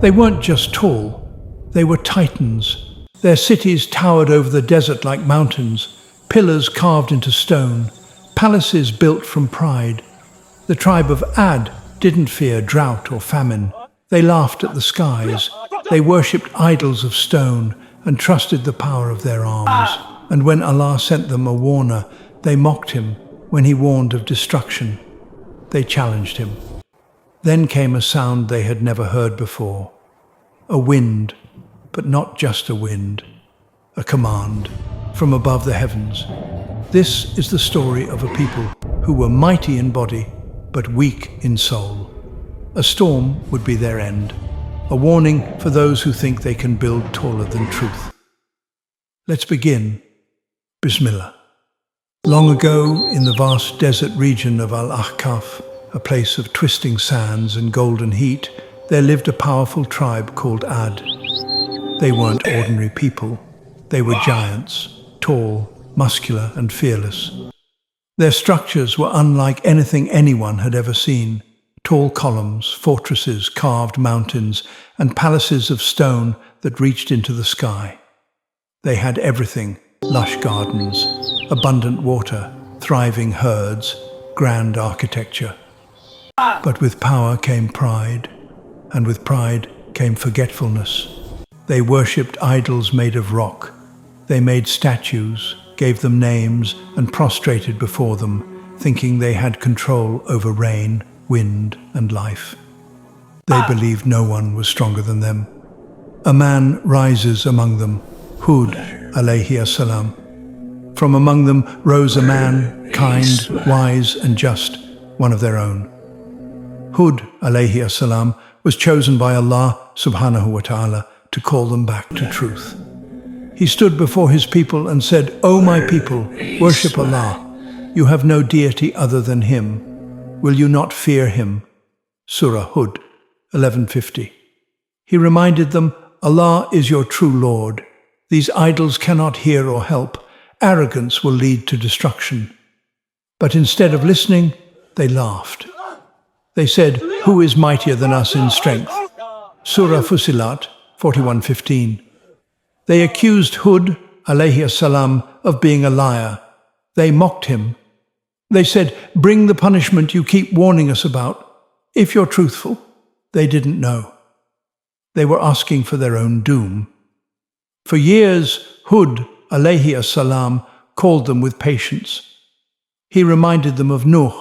They weren't just tall, they were titans. Their cities towered over the desert like mountains, pillars carved into stone, palaces built from pride. The tribe of Ad didn't fear drought or famine. They laughed at the skies. They worshipped idols of stone and trusted the power of their arms. And when Allah sent them a warner, they mocked him. When he warned of destruction, they challenged him. Then came a sound they had never heard before. A wind, but not just a wind. A command from above the heavens. This is the story of a people who were mighty in body, but weak in soul. A storm would be their end. A warning for those who think they can build taller than truth. Let's begin. Bismillah. Long ago, in the vast desert region of Al-Haqqah, a place of twisting sands and golden heat, there lived a powerful tribe called Ad. They weren't ordinary people. They were giants, tall, muscular, and fearless. Their structures were unlike anything anyone had ever seen. Tall columns, fortresses, carved mountains, and palaces of stone that reached into the sky. They had everything: lush gardens, abundant water, thriving herds, grand architecture. But with power came pride, and with pride came forgetfulness. They worshipped idols made of rock. They made statues, gave them names, and prostrated before them, thinking they had control over rain, wind, and life. They believed no one was stronger than them. A man rises among them, Hūd, ʿalayhi as-salām. From among them rose a man, kind, wise, and just, one of their own. Hūd, ʿalayhi as-salām, was chosen by Allah, Subḥānahu wa Taʿālā, to call them back to truth. He stood before his people and said, "O my people, worship Allah. You have no deity other than Him. Will you not fear Him?" Surah Hūd, 1150. He reminded them, Allah is your true Lord. These idols cannot hear or help. Arrogance will lead to destruction. But instead of listening, they laughed. They said, "Who is mightier than us in strength?" Surah Fussilat, 41:15. They accused Hūd, ዐlayhi as-salām, of being a liar. They mocked him. They said, "Bring the punishment you keep warning us about. If you're truthful." They didn't know. They were asking for their own doom. For years, Hūd, ዐlayhi as-salām, called them with patience. He reminded them of Nuh,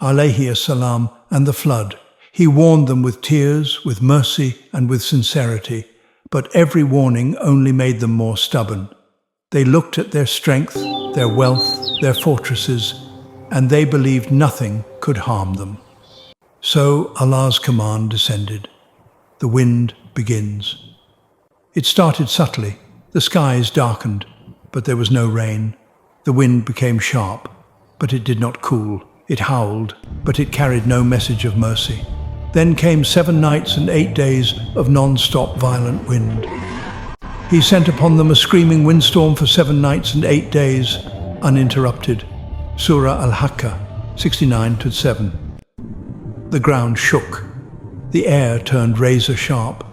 ዐalayhi as-salām, and the flood. He warned them with tears, with mercy, and with sincerity. But every warning only made them more stubborn. They looked at their strength, their wealth, their fortresses, and they believed nothing could harm them. So Allah's command descended. The wind begins. It started subtly. The skies darkened, but there was no rain. The wind became sharp, but it did not cool. It howled, but it carried no message of mercy. Then came 7 nights and 8 days of non-stop violent wind. He sent upon them a screaming windstorm for 7 nights and 8 days, uninterrupted. Surah Al-Haqqah, 69-7. The ground shook. The air turned razor sharp.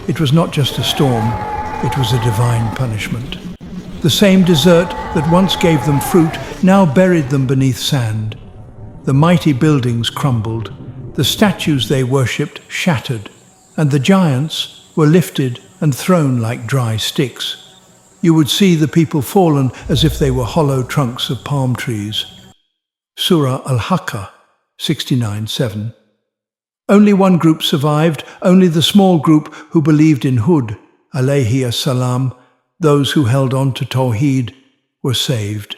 It was not just a storm, it was a divine punishment. The same desert that once gave them fruit now buried them beneath sand. The mighty buildings crumbled. The statues they worshipped shattered, and the giants were lifted and thrown like dry sticks. You would see the people fallen as if they were hollow trunks of palm trees. Surah Al-Haqqah, 69:7. Only one group survived, only the small group who believed in Hūd, ዐalayhi as-salām. Those who held on to tawheed were saved.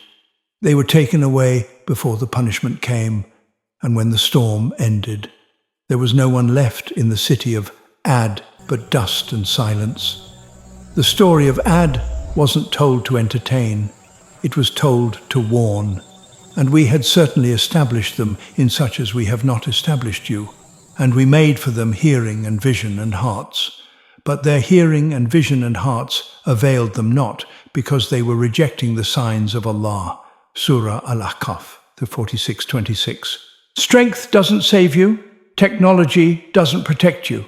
They were taken away before the punishment came, and when the storm ended, there was no one left in the city of Ad but dust and silence. The story of Ad wasn't told to entertain, it was told to warn. And we had certainly established them in such as we have not established you, and we made for them hearing and vision and hearts. But their hearing and vision and hearts availed them not, because they were rejecting the signs of Allah. Surah Al-Haqqah, 46:26. Strength doesn't save you. Technology doesn't protect you.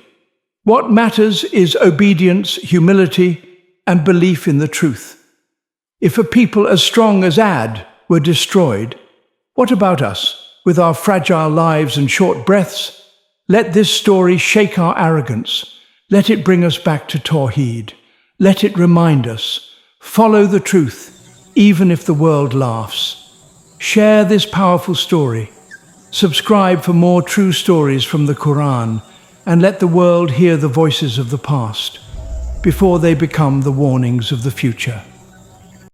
What matters is obedience, humility, and belief in the truth. If a people as strong as Ad were destroyed, what about us, with our fragile lives and short breaths? Let this story shake our arrogance. Let it bring us back to tawheed. Let it remind us, follow the truth, even if the world laughs. Share this powerful story. Subscribe for more true stories from the Qur'an, and let the world hear the voices of the past before they become the warnings of the future.